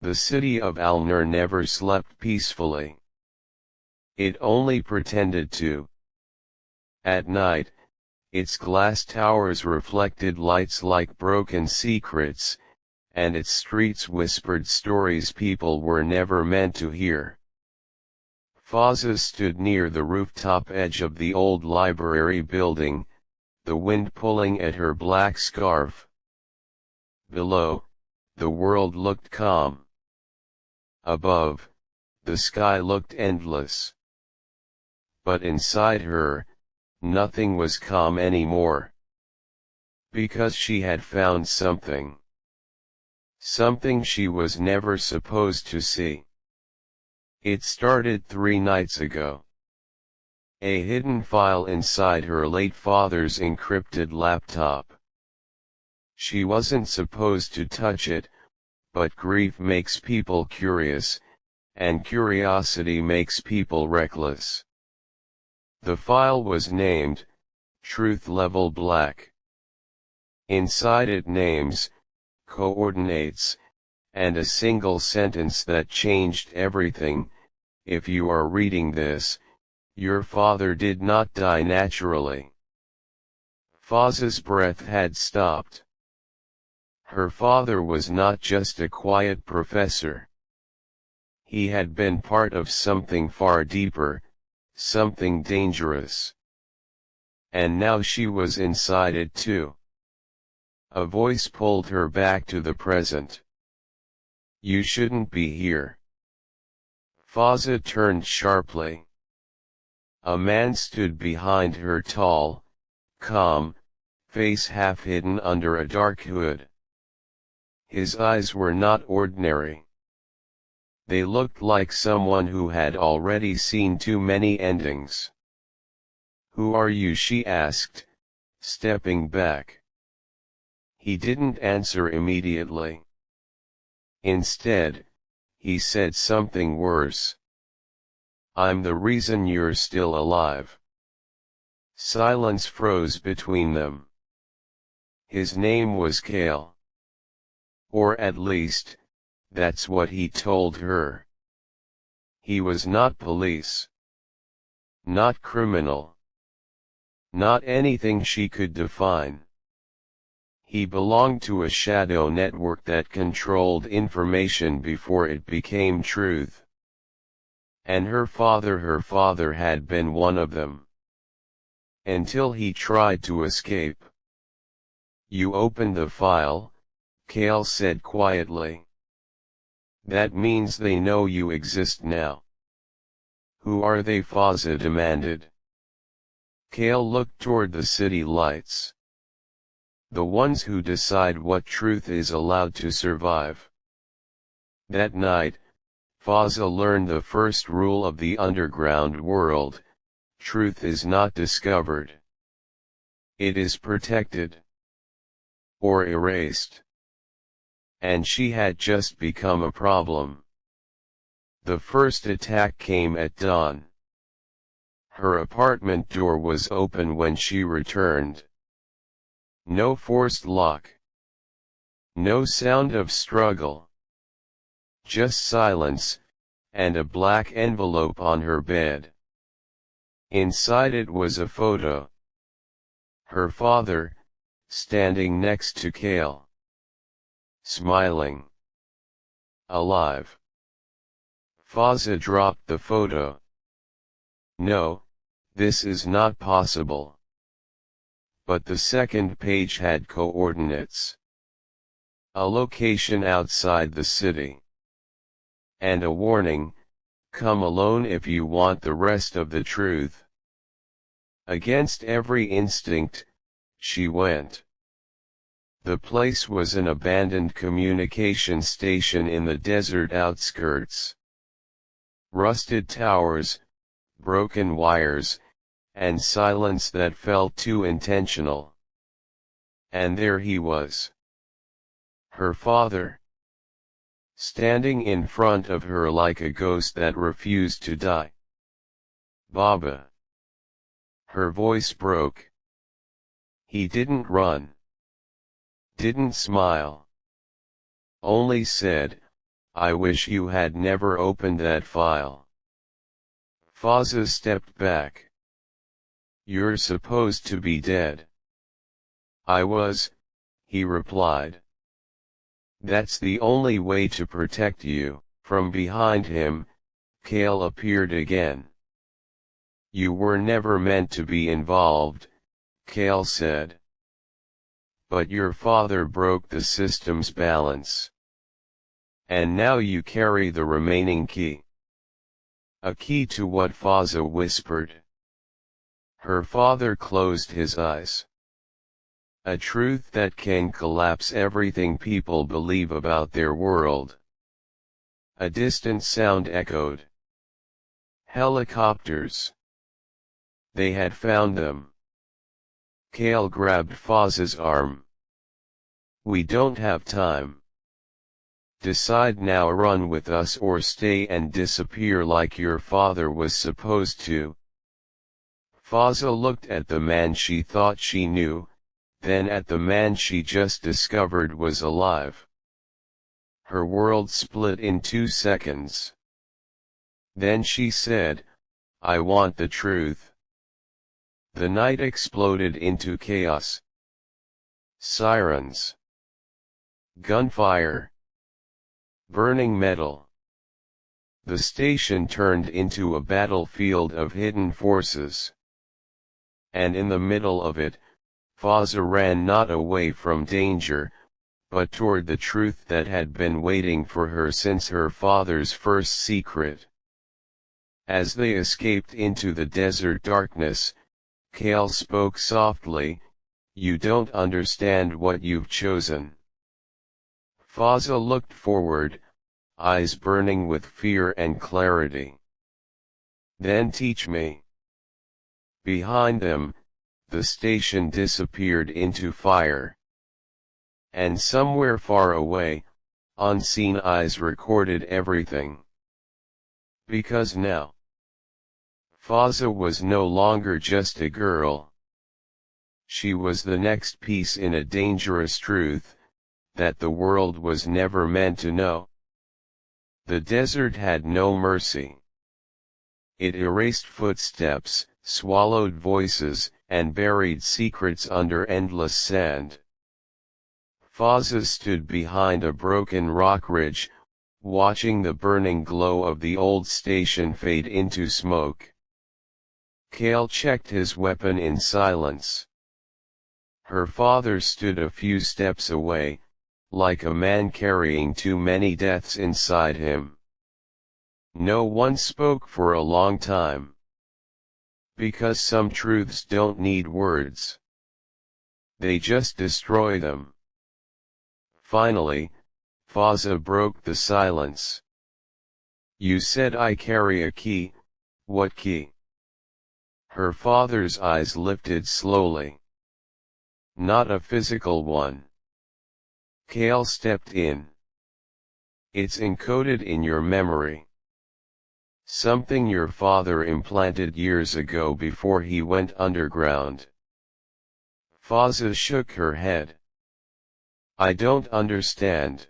The city of Al-Nur never slept peacefully. It only pretended to. At night, its glass towers reflected lights like broken secrets, and its streets whispered stories people were never meant to hear. Fazza stood near the rooftop edge of the old library building, the wind pulling at her black scarf. Below, the world looked calm. Above, the sky looked endless. But inside her, nothing was calm anymore. Because she had found something. Something she was never supposed to see. It started 3 nights ago. A hidden file inside her late father's encrypted laptop. She wasn't supposed to touch it, but grief makes people curious, and curiosity makes people reckless. The file was named, Truth Level Black. Inside it names, coordinates, and a single sentence that changed everything. If you are reading this, your father did not die naturally. Fazza's breath had stopped. Her father was not just a quiet professor. He had been part of something far deeper, something dangerous. And now she was inside it too. A voice pulled her back to the present. You shouldn't be here. Fazza turned sharply. A man stood behind her, tall, calm, face half hidden under a dark hood. His eyes were not ordinary. They looked like someone who had already seen too many endings. Who are you? She asked, stepping back. He didn't answer immediately. Instead, he said something worse. I'm the reason you're still alive. Silence froze between them. His name was Kale. Or at least, that's what he told her. He was not police. Not criminal. Not anything she could define. He belonged to a shadow network that controlled information before it became truth. And her father had been one of them. Until he tried to escape. You opened the file, Kale said quietly. That means they know you exist now. Who are they? Fazza demanded. Kale looked toward the city lights. The ones who decide what truth is allowed to survive. That night, Fazza learned the first rule of the underground world: truth is not discovered. It is protected. Or erased. And she had just become a problem. The first attack came at dawn. Her apartment door was open when she returned. No forced lock. No sound of struggle. Just silence, and a black envelope on her bed. Inside it was a photo. Her father, standing next to Kale. Smiling. Alive. Fazza dropped the photo. No, this is not possible. But the second page had coordinates. A location outside the city. And a warning: come alone if you want the rest of the truth. Against every instinct, she went. The place was an abandoned communication station in the desert outskirts. Rusted towers, broken wires, and silence that felt too intentional. And there he was. Her father. Standing in front of her like a ghost that refused to die. Baba. Her voice broke. He didn't run. Didn't smile. Only said, I wish you had never opened that file. Fazza stepped back. You're supposed to be dead. I was, he replied. That's the only way to protect you. From behind him, Kale appeared again. You were never meant to be involved, Kale said. But your father broke the system's balance. And now you carry the remaining key. A key to what? Fazza whispered. Her father closed his eyes. A truth that can collapse everything people believe about their world. A distant sound echoed. Helicopters. They had found them. Kale grabbed Fazza's arm. We don't have time. Decide now, run with us or stay and disappear like your father was supposed to. Fazza looked at the man she thought she knew, then at the man she just discovered was alive. Her world split in 2 seconds. Then she said, I want the truth. The night exploded into chaos. Sirens. Gunfire. Burning metal. The station turned into a battlefield of hidden forces. And in the middle of it, Fazza ran not away from danger, but toward the truth that had been waiting for her since her father's first secret. As they escaped into the desert darkness, Kale spoke softly, You don't understand what you've chosen. Fazza looked forward, eyes burning with fear and clarity. Then teach me. Behind them, the station disappeared into fire. And somewhere far away, unseen eyes recorded everything. Because now, Fazza was no longer just a girl. She was the next piece in a dangerous truth, that the world was never meant to know. The desert had no mercy. It erased footsteps, swallowed voices, and buried secrets under endless sand. Fazza stood behind a broken rock ridge, watching the burning glow of the old station fade into smoke. Kale checked his weapon in silence. Her father stood a few steps away, like a man carrying too many deaths inside him. No one spoke for a long time. Because some truths don't need words. They just destroy them. Finally, Fazza broke the silence. You said I carry a key, what key? Her father's eyes lifted slowly. Not a physical one. Kale stepped in. It's encoded in your memory. Something your father implanted years ago before he went underground. Fazza shook her head. I don't understand.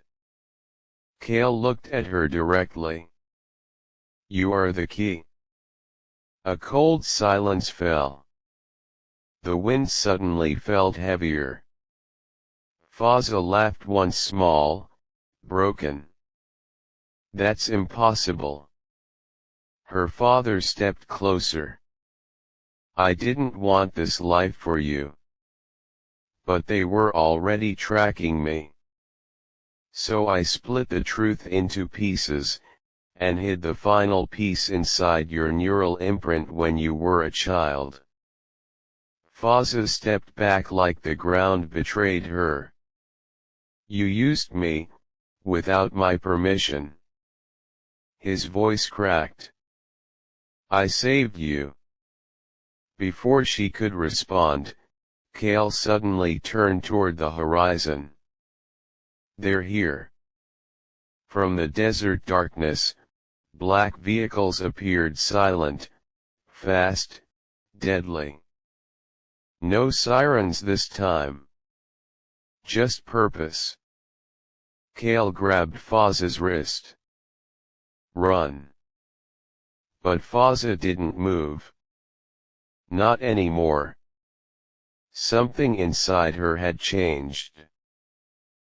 Kale looked at her directly. You are the key. A cold silence fell. The wind suddenly felt heavier. Fazza laughed once small, broken. That's impossible. Her father stepped closer. I didn't want this life for you. But they were already tracking me. So I split the truth into pieces, and hid the final piece inside your neural imprint when you were a child. Fazza stepped back like the ground betrayed her. You used me, without my permission. His voice cracked. I saved you. Before she could respond, Kale suddenly turned toward the horizon. They're here. From the desert darkness, black vehicles appeared, silent, fast, deadly. No sirens this time. Just purpose. Kale grabbed Fazza's wrist. Run. But Fazza didn't move. Not anymore. Something inside her had changed.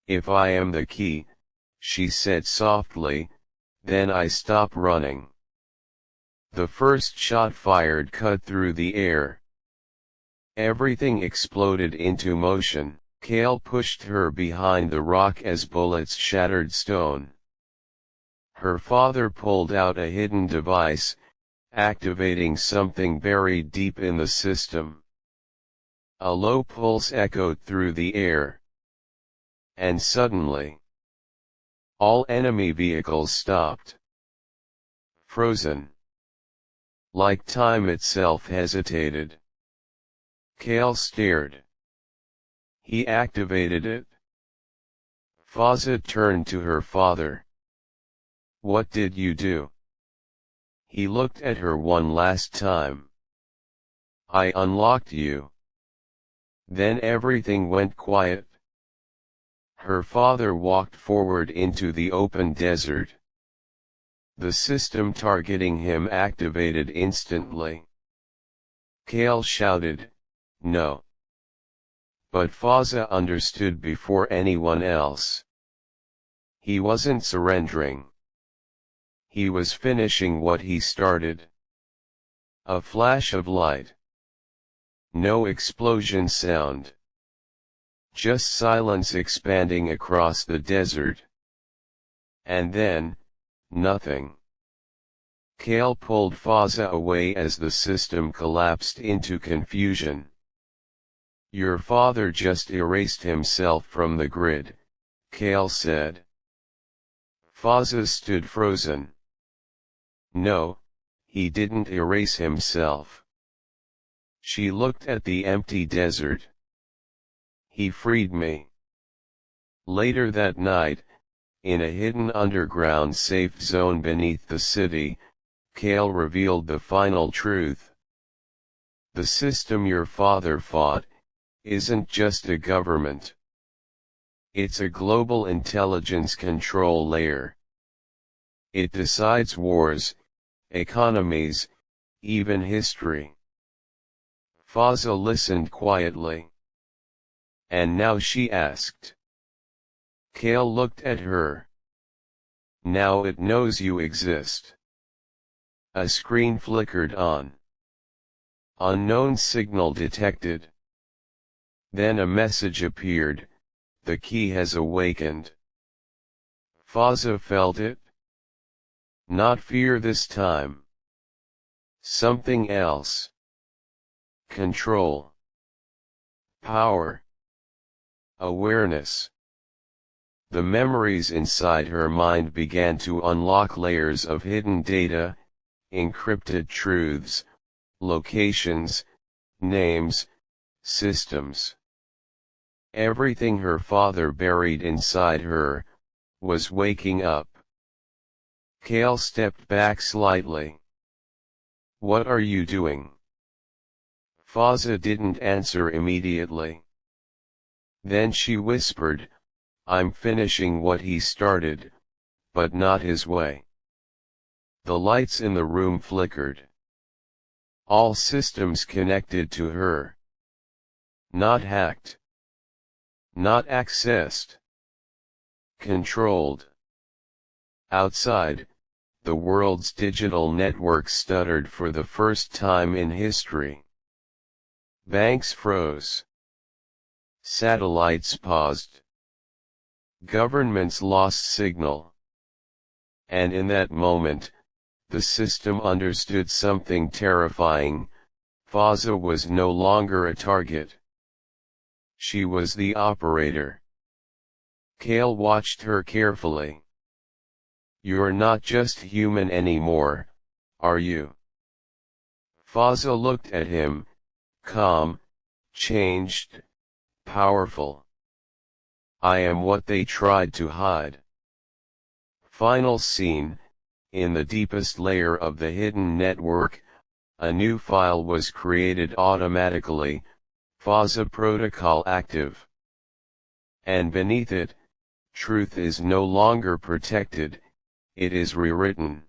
If I am the key, she said softly, then I stop running. The first shot fired cut through the air. Everything exploded into motion. Kale pushed her behind the rock as bullets shattered stone. Her father pulled out a hidden device, activating something buried deep in the system. A low pulse echoed through the air. And suddenly, all enemy vehicles stopped. Frozen. Like time itself hesitated. Kale stared. He activated it. Fazza turned to her father. What did you do? He looked at her one last time. I unlocked you. Then everything went quiet. Her father walked forward into the open desert. The system targeting him activated instantly. Kale shouted, "No!" But Fazza understood before anyone else. He wasn't surrendering. He was finishing what he started. A flash of light. No explosion sound. Just silence expanding across the desert. And then, nothing. Kale pulled Fazza away as the system collapsed into confusion. Your father just erased himself from the grid, Kale said. Fazza stood frozen. No, he didn't erase himself. She looked at the empty desert. He freed me. Later that night, in a hidden underground safe zone beneath the city, Kale revealed the final truth. The system your father fought isn't just a government. It's a global intelligence control layer. It decides wars, economies, even history. Fazza listened quietly. And now she asked. Kale looked at her. Now it knows you exist. A screen flickered on. Unknown signal detected. Then a message appeared, the key has awakened. Fazza felt it. Not fear this time. Something else. Control. Power. Awareness. The memories inside her mind began to unlock layers of hidden data, encrypted truths, locations, names, systems. Everything her father buried inside her was waking up. Kale stepped back slightly. What are you doing? Fazza didn't answer immediately. Then she whispered, I'm finishing what he started, but not his way. The lights in the room flickered. All systems connected to her. Not hacked. Not accessed. Controlled. Outside, the world's digital network stuttered for the first time in history. Banks froze. Satellites paused. Governments lost signal. And in that moment, the system understood something terrifying. Fazza was no longer a target. She was the operator. Kale watched her carefully. You're not just human anymore, are you? Fazza looked at him, calm, changed, powerful. I am what they tried to hide. Final scene, in the deepest layer of the hidden network, a new file was created automatically, Fazza protocol active. And beneath it, truth is no longer protected, it is rewritten.